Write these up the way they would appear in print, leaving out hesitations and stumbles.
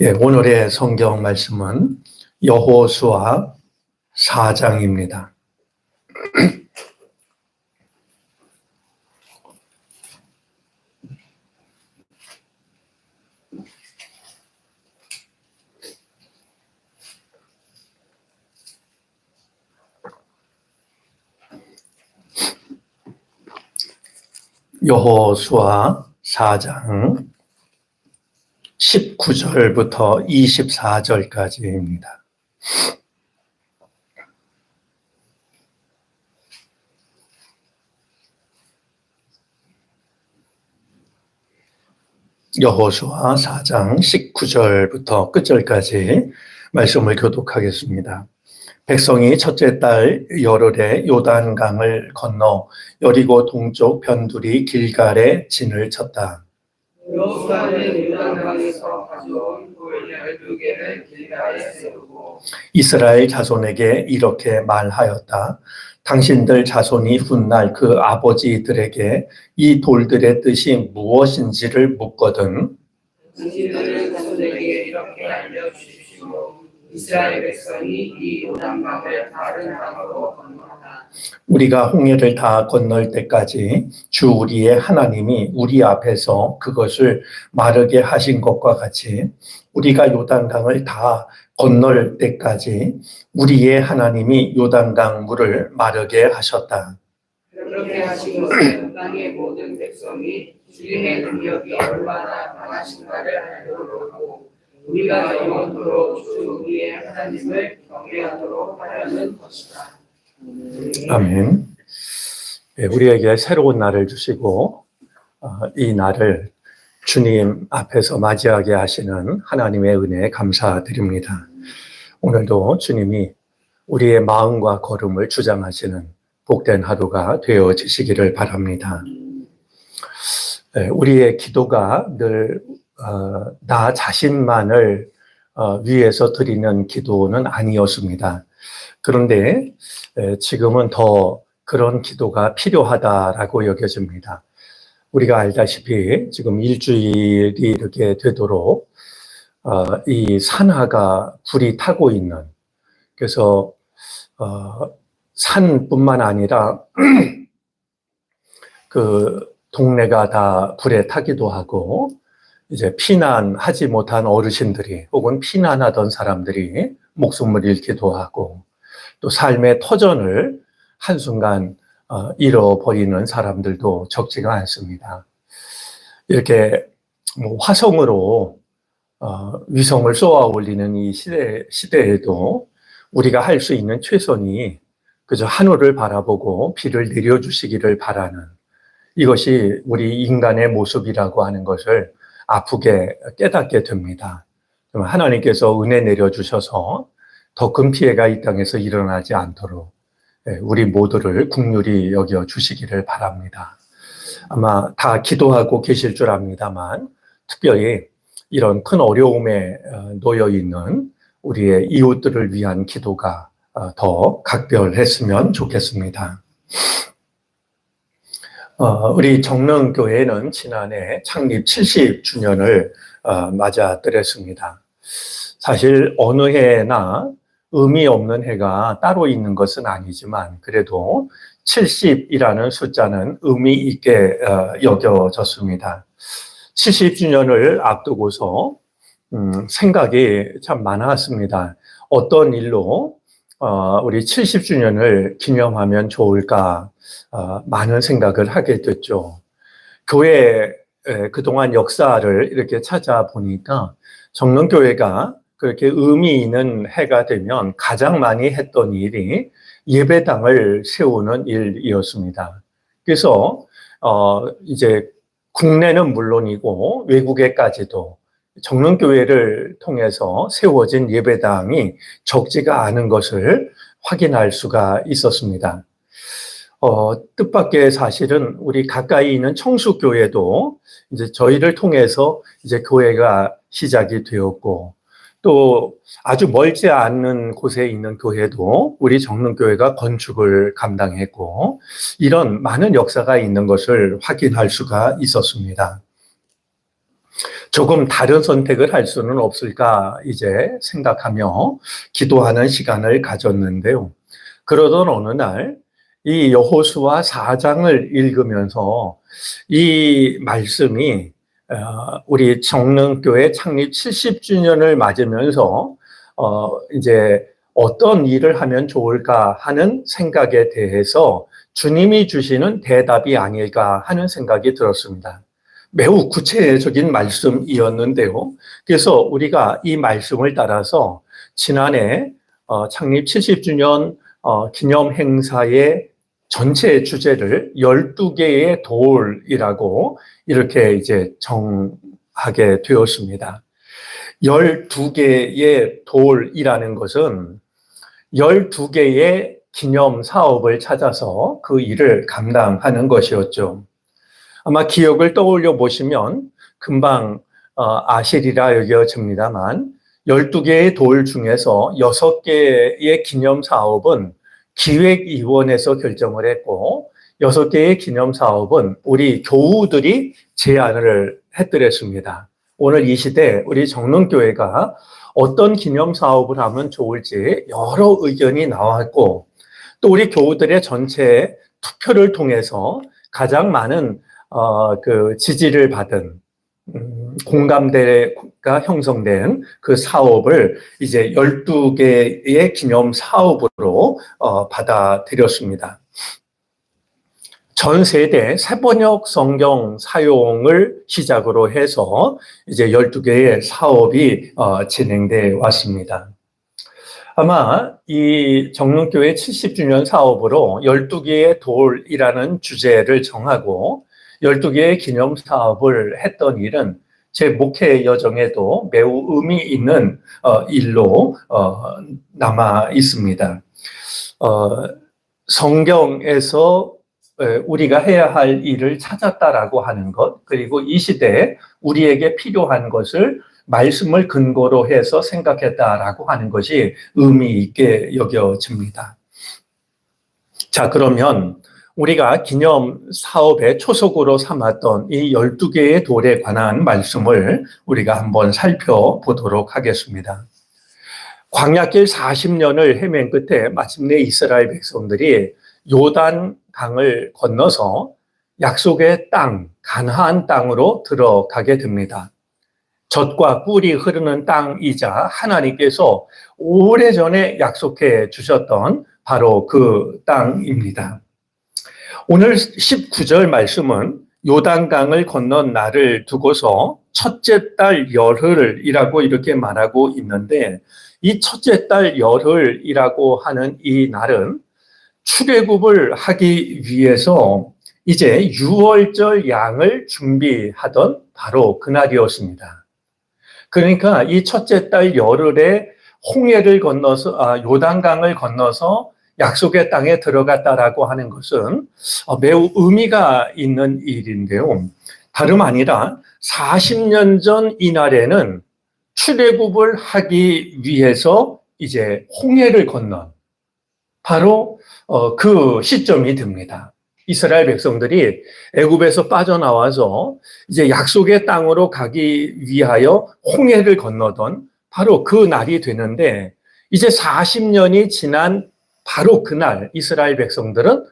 예, 오늘의 성경 말씀은 여호수아 4장입니다. 여호수아 4장 19절부터 24절까지입니다. 여호수아 4장 19절부터 끝절까지 말씀을 교독하겠습니다. 백성이 첫째 달 열흘에 요단강을 건너 여리고 동쪽 변두리 길갈에 진을 쳤다. 여호수아는 요단강에서 가져온 돌 12개를 길갈에 세우고 이스라엘 자손에게 이렇게 말하였다. 당신들 자손이 훗날 그 아버지들에게 이 돌들의 뜻이 무엇인지를 묻거든 당신들 자손에게 이렇게 알려주십시오. 이스라엘 백성이 이 요단강을 다른 강으로 건너다. 우리가 홍해를 다 건널 때까지 주 우리의 하나님이 우리 앞에서 그것을 마르게 하신 것과 같이 우리가 요단강을 다 건널 때까지 우리의 하나님이 요단강 물을 마르게 하셨다. 그렇게 하신 것은 땅의 모든 백성이 주의 능력이 얼마나 강하신가를 알도록 하고 우리가 영원토록 주 우리의 하나님을 경외하도록 하려는 것이다. 아멘. 우리에게 새로운 날을 주시고 이 날을 주님 앞에서 맞이하게 하시는 하나님의 은혜에 감사드립니다. 오늘도 주님이 우리의 마음과 걸음을 주장하시는 복된 하루가 되어지시기를 바랍니다. 우리의 기도가 늘 나 자신만을 위해서 드리는 기도는 아니었습니다. 그런데 지금은 더 그런 기도가 필요하다라고 여겨집니다. 우리가 알다시피 지금 일주일이 이렇게 되도록 이 산하가 불이 타고 있는, 그래서 산뿐만 아니라 그 동네가 다 불에 타기도 하고 이제 피난하지 못한 어르신들이 혹은 피난하던 사람들이 목숨을 잃기도 하고 또 삶의 터전을 한순간 잃어버리는 사람들도 적지가 않습니다. 이렇게 화성으로 위성을 쏘아 올리는 이 시대에도 우리가 할 수 있는 최선이 그저 하늘을 바라보고 비를 내려주시기를 바라는, 이것이 우리 인간의 모습이라고 하는 것을 아프게 깨닫게 됩니다. 하나님께서 은혜 내려주셔서 더 큰 피해가 이 땅에서 일어나지 않도록 우리 모두를 긍휼히 여겨 주시기를 바랍니다. 아마 다 기도하고 계실 줄 압니다만 특별히 이런 큰 어려움에 놓여 있는 우리의 이웃들을 위한 기도가 더 각별했으면 좋겠습니다. 우리 정릉교회는 지난해 창립 70주년을 맞아들였습니다. 사실 어느 해나 의미 없는 해가 따로 있는 것은 아니지만 그래도 70이라는 숫자는 의미 있게 여겨졌습니다. 70주년을 앞두고서 생각이 참 많았습니다. 어떤 일로 우리 70주년을 기념하면 좋을까 많은 생각을 하게 됐죠. 교회 그동안 역사를 이렇게 찾아보니까 정릉교회가 그렇게 의미 있는 해가 되면 가장 많이 했던 일이 예배당을 세우는 일이었습니다. 그래서 이제 국내는 물론이고 외국에까지도 정릉교회를 통해서 세워진 예배당이 적지가 않은 것을 확인할 수가 있었습니다. 뜻밖의 사실은 우리 가까이 있는 청수교회도 이제 저희를 통해서 이제 교회가 시작이 되었고 또 아주 멀지 않는 곳에 있는 교회도 우리 정릉교회가 건축을 감당했고 이런 많은 역사가 있는 것을 확인할 수가 있었습니다. 조금 다른 선택을 할 수는 없을까 이제 생각하며 기도하는 시간을 가졌는데요. 그러던 어느 날 이 여호수아 4장을 읽으면서 이 말씀이 우리 정릉교회 창립 70주년을 맞으면서 이제 어떤 일을 하면 좋을까 하는 생각에 대해서 주님이 주시는 대답이 아닐까 하는 생각이 들었습니다. 매우 구체적인 말씀이었는데요. 그래서 우리가 이 말씀을 따라서 지난해 창립 70주년 기념 행사의 전체 주제를 12개의 돌이라고 이렇게 이제 정하게 되었습니다. 12개의 돌이라는 것은 12개의 기념 사업을 찾아서 그 일을 감당하는 것이었죠. 아마 기억을 떠올려 보시면 금방 아시리라 여겨집니다만 12개의 돌 중에서 6개의 기념 사업은 기획위원회에서 결정을 했고 6개의 기념 사업은 우리 교우들이 제안을 했더랬습니다. 오늘 이 시대 우리 정릉교회가 어떤 기념 사업을 하면 좋을지 여러 의견이 나왔고 또 우리 교우들의 전체 투표를 통해서 가장 많은 그 지지를 받은 공감대가 형성된 그 사업을 이제 12개의 기념 사업으로 받아들였습니다. 전 세대 새번역 성경 사용을 시작으로 해서 이제 12개의 사업이 진행돼 왔습니다. 아마 이 정릉교회 70주년 사업으로 12개의 돌이라는 주제를 정하고 12개의 기념 사업을 했던 일은 제 목회 여정에도 매우 의미 있는 일로 남아 있습니다. 성경에서 우리가 해야 할 일을 찾았다라고 하는 것, 그리고 이 시대에 우리에게 필요한 것을 말씀을 근거로 해서 생각했다라고 하는 것이 의미 있게 여겨집니다. 자, 그러면 우리가 기념 사업의 초석으로 삼았던 이 12개의 돌에 관한 말씀을 우리가 한번 살펴보도록 하겠습니다. 광야길 40년을 헤맨 끝에 마침내 이스라엘 백성들이 요단 강을 건너서 약속의 땅, 가나안 땅으로 들어가게 됩니다. 젖과 꿀이 흐르는 땅이자 하나님께서 오래전에 약속해 주셨던 바로 그 땅입니다. 오늘 19절 말씀은 요단강을 건넌 날을 두고서 첫째 달 열흘이라고 이렇게 말하고 있는데 이 첫째 달 열흘이라고 하는 이 날은 출애굽을 하기 위해서 이제 유월절 양을 준비하던 바로 그날이었습니다. 그러니까 이 첫째 달 열흘에 홍해를 건너서 요단강을 건너서 약속의 땅에 들어갔다라고 하는 것은 매우 의미가 있는 일인데요. 다름 아니라 40년 전 이날에는 출애굽을 하기 위해서 이제 홍해를 건넌 바로 그 시점이 됩니다. 이스라엘 백성들이 애굽에서 빠져나와서 이제 약속의 땅으로 가기 위하여 홍해를 건너던 바로 그 날이 되는데 이제 40년이 지난 바로 그날 이스라엘 백성들은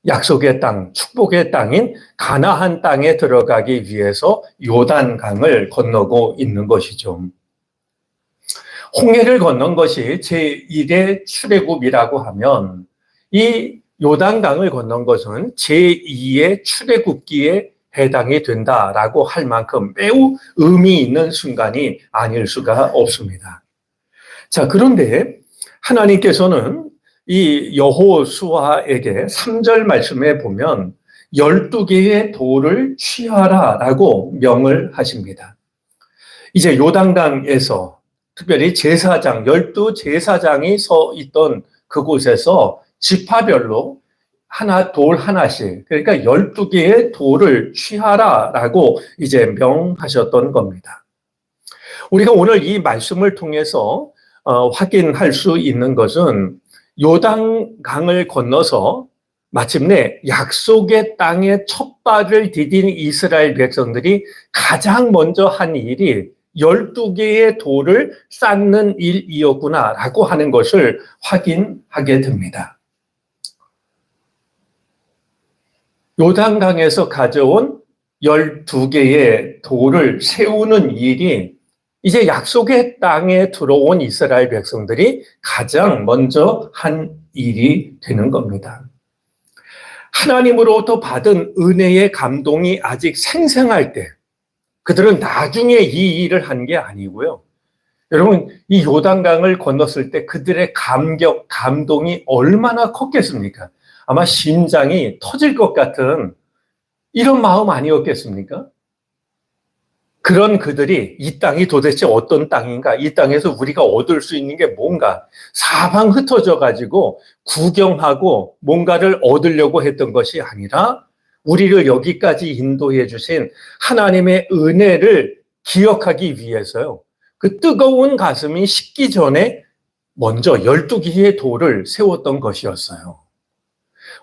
약속의 땅, 축복의 땅인 가나안 땅에 들어가기 위해서 요단강을 건너고 있는 것이죠. 홍해를 건넌 것이 제1의 출애굽이라고 하면 이 요단강을 건넌 것은 제2의 출애굽기에 해당이 된다라고 할 만큼 매우 의미 있는 순간이 아닐 수가 없습니다. 자, 그런데 하나님께서는 이 여호수아에게 3절 말씀에 보면 12개의 돌을 취하라라고 명을 하십니다. 이제 요단강에서 특별히 제사장, 12제사장이 서 있던 그곳에서 지파별로 돌 하나씩, 그러니까 12개의 돌을 취하라라고 이제 명하셨던 겁니다. 우리가 오늘 이 말씀을 통해서 확인할 수 있는 것은 요단강을 건너서 마침내 약속의 땅에 첫 발을 디딘 이스라엘 백성들이 가장 먼저 한 일이 12개의 돌을 쌓는 일이었구나라고 하는 것을 확인하게 됩니다. 요단강에서 가져온 12개의 돌을 세우는 일이 이제 약속의 땅에 들어온 이스라엘 백성들이 가장 먼저 한 일이 되는 겁니다. 하나님으로부터 받은 은혜의 감동이 아직 생생할 때 그들은 나중에 이 일을 한 게 아니고요. 여러분, 이 요단강을 건넜을 때 그들의 감동이 얼마나 컸겠습니까? 아마 심장이 터질 것 같은 이런 마음 아니었겠습니까? 그런 그들이 이 땅이 도대체 어떤 땅인가? 이 땅에서 우리가 얻을 수 있는 게 뭔가? 사방 흩어져 가지고 구경하고 뭔가를 얻으려고 했던 것이 아니라 우리를 여기까지 인도해 주신 하나님의 은혜를 기억하기 위해서요. 그 뜨거운 가슴이 식기 전에 먼저 12개의 돌을 세웠던 것이었어요.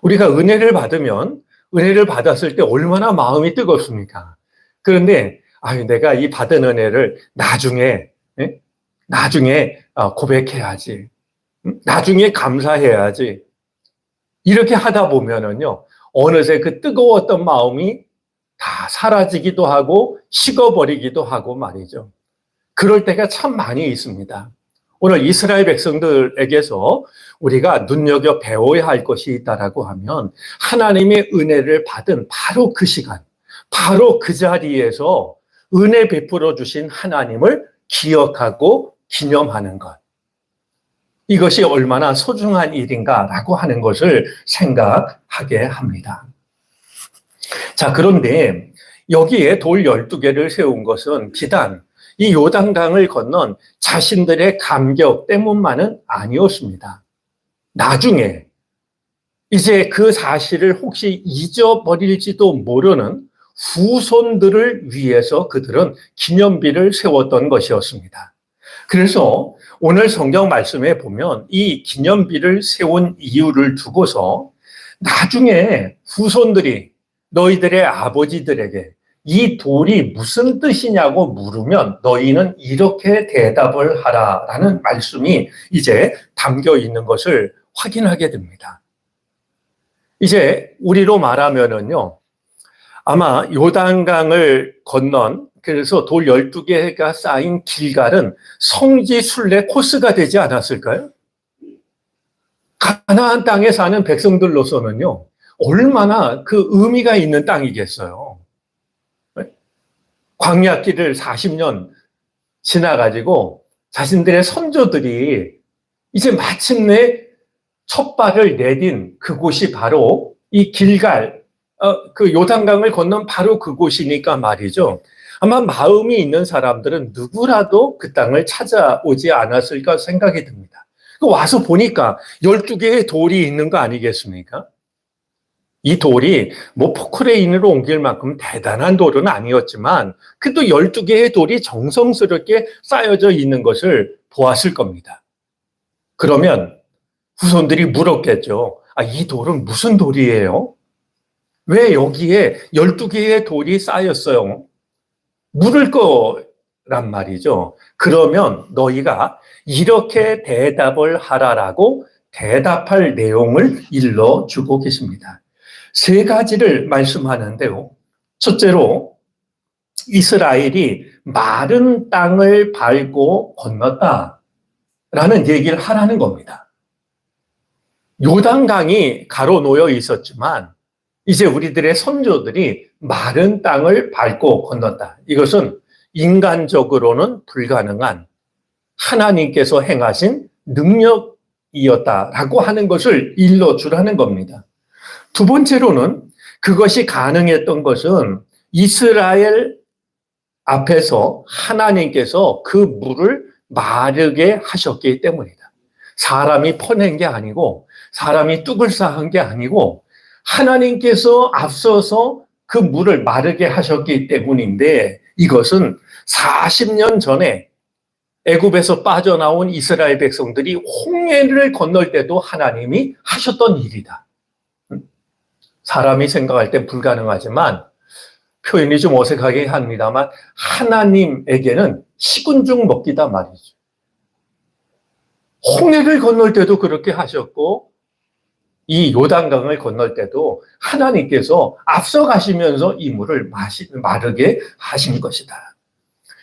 우리가 은혜를 받으면 은혜를 받았을 때 얼마나 마음이 뜨겁습니까? 그런데 내가 이 받은 은혜를 나중에 고백해야지. 나중에 감사해야지. 이렇게 하다 보면은요, 어느새 그 뜨거웠던 마음이 다 사라지기도 하고 식어버리기도 하고 말이죠. 그럴 때가 참 많이 있습니다. 오늘 이스라엘 백성들에게서 우리가 눈여겨 배워야 할 것이 있다라고 하면 하나님의 은혜를 받은 바로 그 시간, 바로 그 자리에서 은혜 베풀어 주신 하나님을 기억하고 기념하는 것. 이것이 얼마나 소중한 일인가라고 하는 것을 생각하게 합니다. 자, 그런데 여기에 돌 12개를 세운 것은 비단 이 요단강을 건넌 자신들의 감격 때문만은 아니었습니다. 나중에 이제 그 사실을 혹시 잊어버릴지도 모르는 후손들을 위해서 그들은 기념비를 세웠던 것이었습니다. 그래서 오늘 성경 말씀에 보면 이 기념비를 세운 이유를 두고서 나중에 후손들이 너희들의 아버지들에게 이 돌이 무슨 뜻이냐고 물으면 너희는 이렇게 대답을 하라라는 말씀이 이제 담겨 있는 것을 확인하게 됩니다. 이제 우리로 말하면은요, 아마 요단강을 건넌 그래서 돌 12개가 쌓인 길갈은 성지 순례 코스가 되지 않았을까요? 가나안 땅에 사는 백성들로서는요, 얼마나 그 의미가 있는 땅이겠어요. 광야길을 40년 지나가지고 자신들의 선조들이 이제 마침내 첫 발을 내딘 그곳이 바로 이 길갈, 그 요단강을 건넌 바로 그곳이니까 말이죠. 아마 마음이 있는 사람들은 누구라도 그 땅을 찾아오지 않았을까 생각이 듭니다. 와서 보니까 12개의 돌이 있는 거 아니겠습니까? 이 돌이 뭐 포크레인으로 옮길 만큼 대단한 돌은 아니었지만 그래도 12개의 돌이 정성스럽게 쌓여져 있는 것을 보았을 겁니다. 그러면 후손들이 물었겠죠. 이 돌은 무슨 돌이에요? 왜 여기에 12개의 돌이 쌓였어요? 물을 거란 말이죠. 그러면 너희가 이렇게 대답을 하라라고 대답할 내용을 일러주고 계십니다. 세 가지를 말씀하는데요. 첫째로 이스라엘이 마른 땅을 밟고 건넜다라는 얘기를 하라는 겁니다. 요단강이 가로놓여 있었지만 이제 우리들의 선조들이 마른 땅을 밟고 건넜다. 이것은 인간적으로는 불가능한 하나님께서 행하신 능력이었다라고 하는 것을 일러주라는 겁니다. 두 번째로는 그것이 가능했던 것은 이스라엘 앞에서 하나님께서 그 물을 마르게 하셨기 때문이다. 사람이 퍼낸 게 아니고 사람이 뚝을 쌓은 게 아니고 하나님께서 앞서서 그 물을 마르게 하셨기 때문인데 이것은 40년 전에 애굽에서 빠져나온 이스라엘 백성들이 홍해를 건널 때도 하나님이 하셨던 일이다. 사람이 생각할 때 불가능하지만 표현이 좀 어색하게 합니다만 하나님에게는 식은 죽 먹기다 말이죠. 홍해를 건널 때도 그렇게 하셨고 이 요단강을 건널 때도 하나님께서 앞서가시면서 이 물을 마르게 하신 것이다.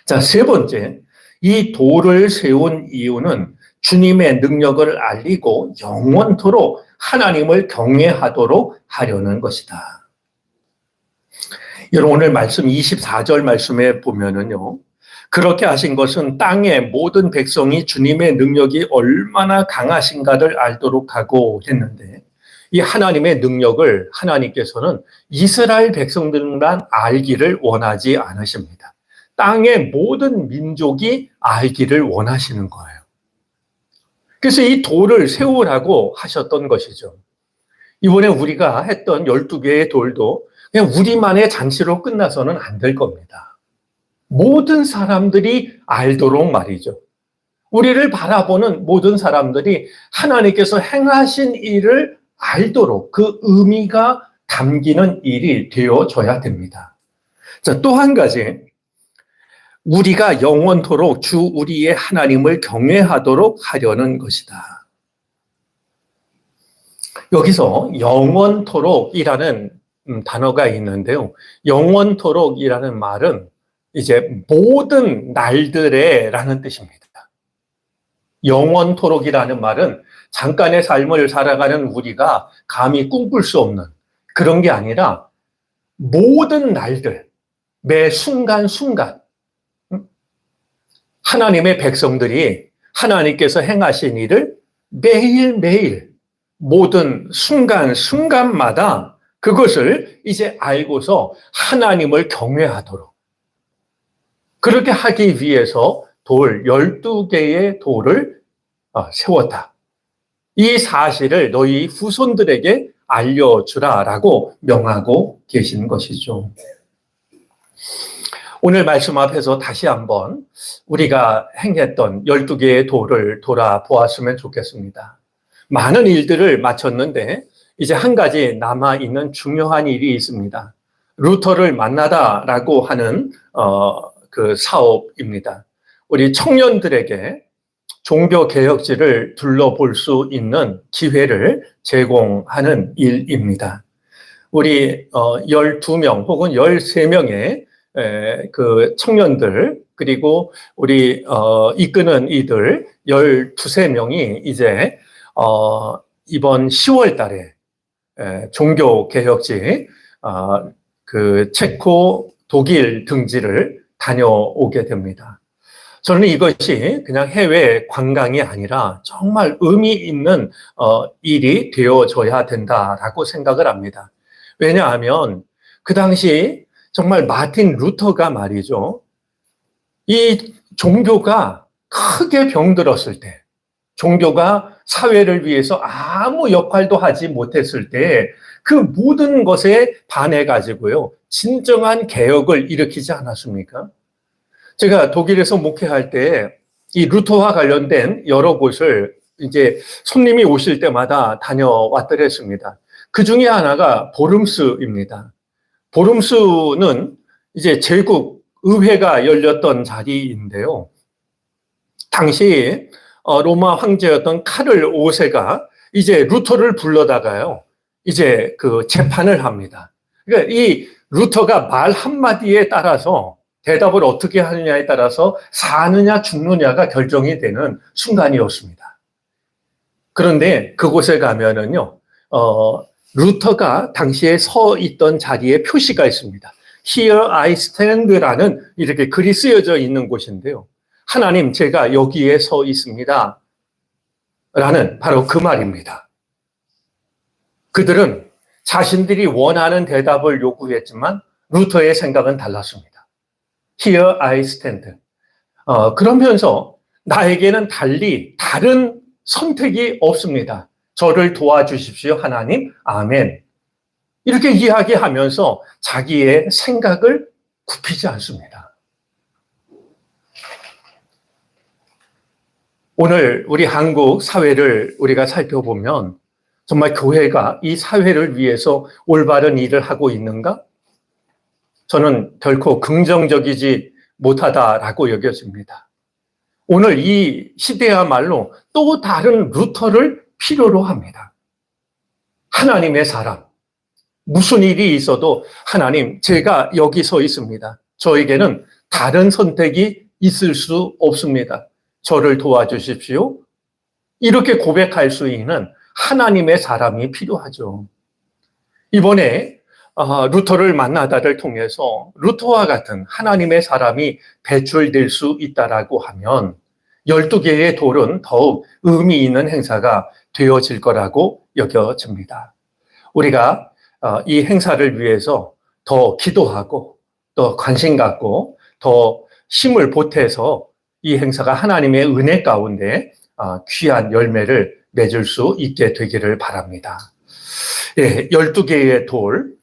자, 세 번째, 이 돌을 세운 이유는 주님의 능력을 알리고 영원토록 하나님을 경외하도록 하려는 것이다. 여러분 오늘 말씀 24절 말씀에 보면은요. 그렇게 하신 것은 땅의 모든 백성이 주님의 능력이 얼마나 강하신가를 알도록 하고 했는데 이 하나님의 능력을 하나님께서는 이스라엘 백성들만 알기를 원하지 않으십니다. 땅의 모든 민족이 알기를 원하시는 거예요. 그래서 이 돌을 세우라고 하셨던 것이죠. 이번에 우리가 했던 12개의 돌도 그냥 우리만의 잔치로 끝나서는 안 될 겁니다. 모든 사람들이 알도록 말이죠. 우리를 바라보는 모든 사람들이 하나님께서 행하신 일을 알도록 그 의미가 담기는 일이 되어져야 됩니다. 자, 또 한 가지. 우리가 영원토록 주 우리의 하나님을 경외하도록 하려는 것이다. 여기서 영원토록이라는 단어가 있는데요. 영원토록이라는 말은 이제 모든 날들에라는 뜻입니다. 영원토록이라는 말은 잠깐의 삶을 살아가는 우리가 감히 꿈꿀 수 없는 그런 게 아니라 모든 날들, 매 순간순간 하나님의 백성들이 하나님께서 행하신 일을 매일매일 모든 순간순간마다 그것을 이제 알고서 하나님을 경외하도록 그렇게 하기 위해서 돌 12개의 돌을 세웠다. 이 사실을 너희 후손들에게 알려주라라고 명하고 계신 것이죠. 오늘 말씀 앞에서 다시 한번 우리가 행했던 12개의 돌을 돌아보았으면 좋겠습니다. 많은 일들을 마쳤는데 이제 한 가지 남아있는 중요한 일이 있습니다. 루터를 만나다라고 하는 그 사업입니다. 우리 청년들에게 종교개혁지를 둘러볼 수 있는 기회를 제공하는 일입니다. 우리 12명 혹은 13명의 그 청년들 그리고 우리 이끄는 이들 12~13명이 이제 이번 10월 달에 종교개혁지 그 체코, 독일 등지를 다녀오게 됩니다. 저는 이것이 그냥 해외 관광이 아니라 정말 의미 있는 일이 되어져야 된다라고 생각을 합니다. 왜냐하면 그 당시 정말 마틴 루터가 말이죠. 이 종교가 크게 병들었을 때, 종교가 사회를 위해서 아무 역할도 하지 못했을 때 그 모든 것에 반해가지고요. 진정한 개혁을 일으키지 않았습니까? 제가 독일에서 목회할 때 이 루터와 관련된 여러 곳을 이제 손님이 오실 때마다 다녀왔더랬습니다. 그 중에 하나가 보름스입니다. 보름스는 이제 제국 의회가 열렸던 자리인데요. 당시 로마 황제였던 카를 5세가 이제 루터를 불러다가요. 이제 그 재판을 합니다. 그러니까 이 루터가 말 한마디에 따라서 대답을 어떻게 하느냐에 따라서 사느냐 죽느냐가 결정이 되는 순간이었습니다. 그런데 그곳에 가면은요, 루터가 당시에 서 있던 자리에 표시가 있습니다. Here I stand라는 이렇게 글이 쓰여져 있는 곳인데요. 하나님, 제가 여기에 서 있습니다. 라는 바로 그 말입니다. 그들은 자신들이 원하는 대답을 요구했지만 루터의 생각은 달랐습니다. Here I stand. 그러면서 나에게는 달리 다른 선택이 없습니다. 저를 도와주십시오, 하나님. 아멘. 이렇게 이야기하면서 자기의 생각을 굽히지 않습니다. 오늘 우리 한국 사회를 우리가 살펴보면 정말 교회가 이 사회를 위해서 올바른 일을 하고 있는가? 저는 결코 긍정적이지 못하다라고 여겨집니다. 오늘 이 시대야말로 또 다른 루터를 필요로 합니다. 하나님의 사람, 무슨 일이 있어도 하나님, 제가 여기 서 있습니다. 저에게는 다른 선택이 있을 수 없습니다. 저를 도와주십시오. 이렇게 고백할 수 있는 하나님의 사람이 필요하죠. 이번에 루터를 만나다를 통해서 루터와 같은 하나님의 사람이 배출될 수 있다라고 하면 12개의 돌은 더욱 의미 있는 행사가 되어질 거라고 여겨집니다. 우리가 이 행사를 위해서 더 기도하고 더 관심 갖고 더 힘을 보태서 이 행사가 하나님의 은혜 가운데 귀한 열매를 맺을 수 있게 되기를 바랍니다. 예, 12개의 돌,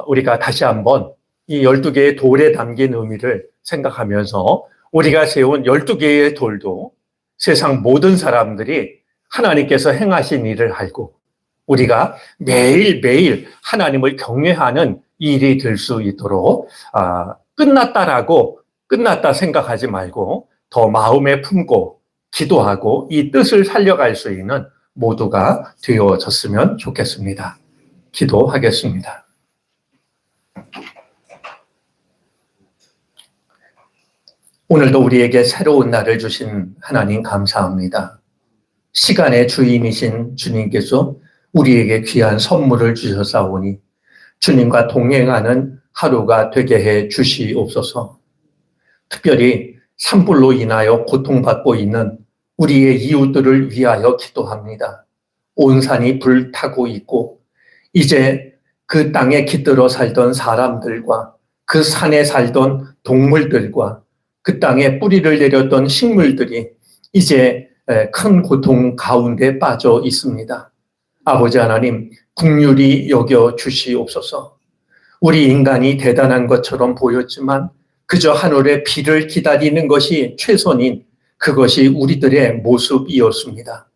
우리가 다시 한번 이 12개의 돌에 담긴 의미를 생각하면서 우리가 세운 12개의 돌도 세상 모든 사람들이 하나님께서 행하신 일을 알고 우리가 매일매일 하나님을 경외하는 일이 될 수 있도록 끝났다 생각하지 말고 더 마음에 품고 기도하고 이 뜻을 살려갈 수 있는 모두가 되어졌으면 좋겠습니다. 기도하겠습니다. 오늘도 우리에게 새로운 날을 주신 하나님 감사합니다. 시간의 주인이신 주님께서 우리에게 귀한 선물을 주셨사오니 주님과 동행하는 하루가 되게 해 주시옵소서. 특별히 산불로 인하여 고통받고 있는 우리의 이웃들을 위하여 기도합니다. 온 산이 불타고 있고 이제 그 땅에 깃들어 살던 사람들과 그 산에 살던 동물들과 그 땅에 뿌리를 내렸던 식물들이 이제 큰 고통 가운데 빠져 있습니다. 아버지 하나님, 긍휼히 여겨 주시옵소서. 우리 인간이 대단한 것처럼 보였지만 그저 하늘의 비를 기다리는 것이 최선인 그것이 우리들의 모습이었습니다.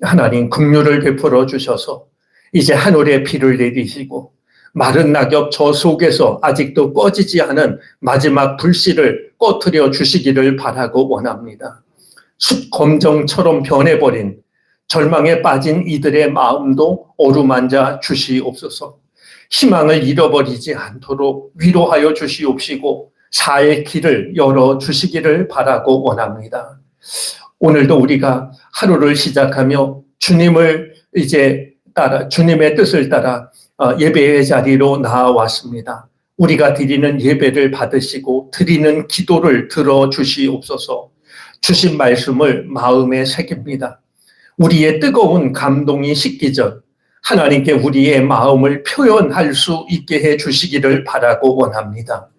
하나님, 긍휼을 베풀어 주셔서 이제 하늘의 비를 내리시고 마른 낙엽 저 속에서 아직도 꺼지지 않은 마지막 불씨를 꺼트려 주시기를 바라고 원합니다. 숯 검정처럼 변해버린 절망에 빠진 이들의 마음도 어루만져 주시옵소서. 희망을 잃어버리지 않도록 위로하여 주시옵시고 살 길을 열어 주시기를 바라고 원합니다. 오늘도 우리가 하루를 시작하며 주님을 이제 따라 주님의 뜻을 따라 예배의 자리로 나아왔습니다. 우리가 드리는 예배를 받으시고 드리는 기도를 들어주시옵소서. 주신 말씀을 마음에 새깁니다. 우리의 뜨거운 감동이 식기 전 하나님께 우리의 마음을 표현할 수 있게 해 주시기를 바라고 원합니다.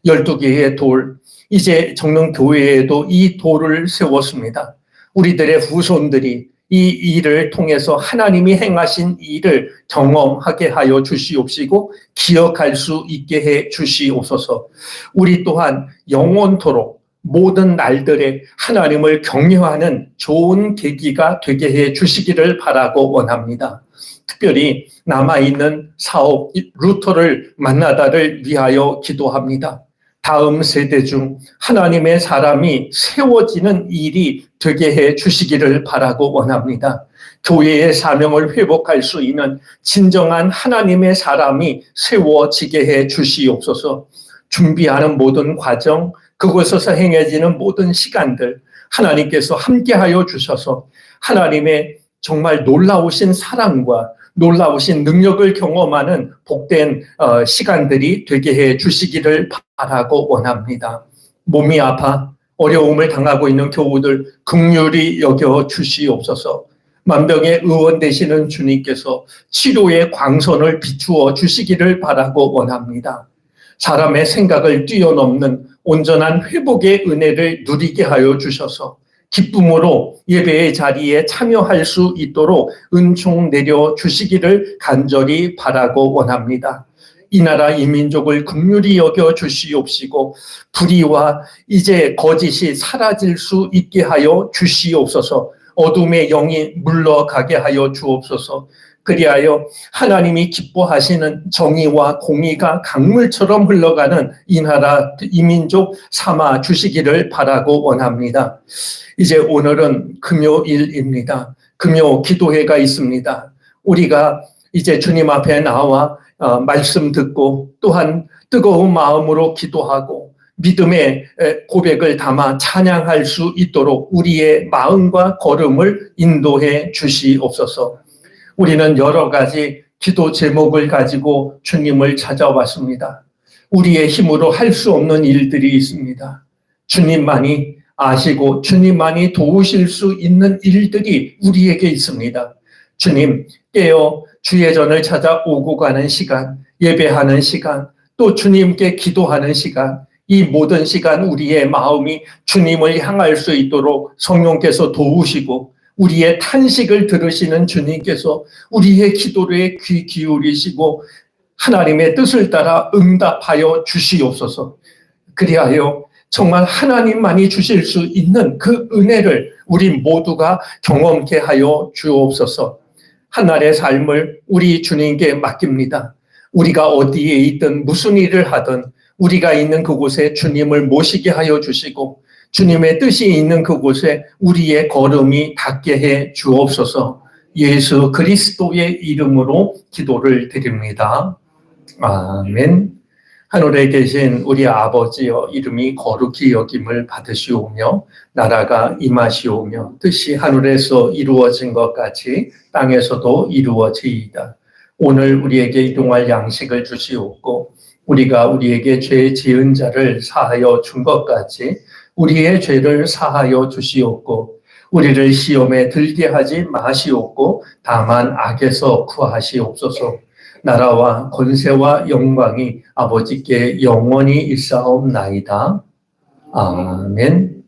12개의 돌, 이제 정릉교회에도 이 돌을 세웠습니다. 우리들의 후손들이 이 일을 통해서 하나님이 행하신 일을 경험하게 하여 주시옵시고 기억할 수 있게 해 주시옵소서. 우리 또한 영원토록 모든 날들에 하나님을 경외하는 좋은 계기가 되게 해 주시기를 바라고 원합니다. 특별히 남아있는 사업 루터를 만나다를 위하여 기도합니다. 다음 세대 중 하나님의 사람이 세워지는 일이 되게 해 주시기를 바라고 원합니다. 교회의 사명을 회복할 수 있는 진정한 하나님의 사람이 세워지게 해 주시옵소서. 준비하는 모든 과정, 그곳에서 행해지는 모든 시간들 하나님께서 함께하여 주셔서 하나님의 정말 놀라우신 사랑과 놀라우신 능력을 경험하는 복된 시간들이 되게 해 주시기를 바라고 원합니다. 몸이 아파 어려움을 당하고 있는 교우들 긍휼히 여겨 주시옵소서. 만병의 의원 되시는 주님께서 치료의 광선을 비추어 주시기를 바라고 원합니다. 사람의 생각을 뛰어넘는 온전한 회복의 은혜를 누리게 하여 주셔서 기쁨으로 예배의 자리에 참여할 수 있도록 은총 내려 주시기를 간절히 바라고 원합니다. 이 나라 이 민족을 긍휼히 여겨 주시옵시고 불의와 이제 거짓이 사라질 수 있게 하여 주시옵소서. 어둠의 영이 물러가게 하여 주옵소서. 그리하여 하나님이 기뻐하시는 정의와 공의가 강물처럼 흘러가는 이 나라, 이 민족 삼아 주시기를 바라고 원합니다. 이제 오늘은 금요일입니다. 금요 기도회가 있습니다. 우리가 이제 주님 앞에 나와 말씀 듣고 또한 뜨거운 마음으로 기도하고 믿음의 고백을 담아 찬양할 수 있도록 우리의 마음과 걸음을 인도해 주시옵소서. 우리는 여러 가지 기도 제목을 가지고 주님을 찾아왔습니다. 우리의 힘으로 할 수 없는 일들이 있습니다. 주님만이 아시고 주님만이 도우실 수 있는 일들이 우리에게 있습니다. 주님, 깨어 주의 전을 찾아 오고 가는 시간, 예배하는 시간, 또 주님께 기도하는 시간, 이 모든 시간 우리의 마음이 주님을 향할 수 있도록 성령께서 도우시고 우리의 탄식을 들으시는 주님께서 우리의 기도에 귀 기울이시고 하나님의 뜻을 따라 응답하여 주시옵소서. 그리하여 정말 하나님만이 주실 수 있는 그 은혜를 우리 모두가 경험케 하여 주옵소서. 하나의 삶을 우리 주님께 맡깁니다. 우리가 어디에 있든 무슨 일을 하든 우리가 있는 그곳에 주님을 모시게 하여 주시고 주님의 뜻이 있는 그곳에 우리의 걸음이 닿게 해 주옵소서. 예수 그리스도의 이름으로 기도를 드립니다. 아멘. 하늘에 계신 우리 아버지여, 이름이 거룩히 여김을 받으시오며 나라가 임하시오며 뜻이 하늘에서 이루어진 것 같이 땅에서도 이루어지이다. 오늘 우리에게 일용할 양식을 주시옵고 우리가 우리에게 죄 지은 자를 사하여 준 것 같이 우리의 죄를 사하여 주시옵고 우리를 시험에 들게 하지 마시옵고 다만 악에서 구하시옵소서. 나라와 권세와 영광이 아버지께 영원히 있사옵나이다. 아멘.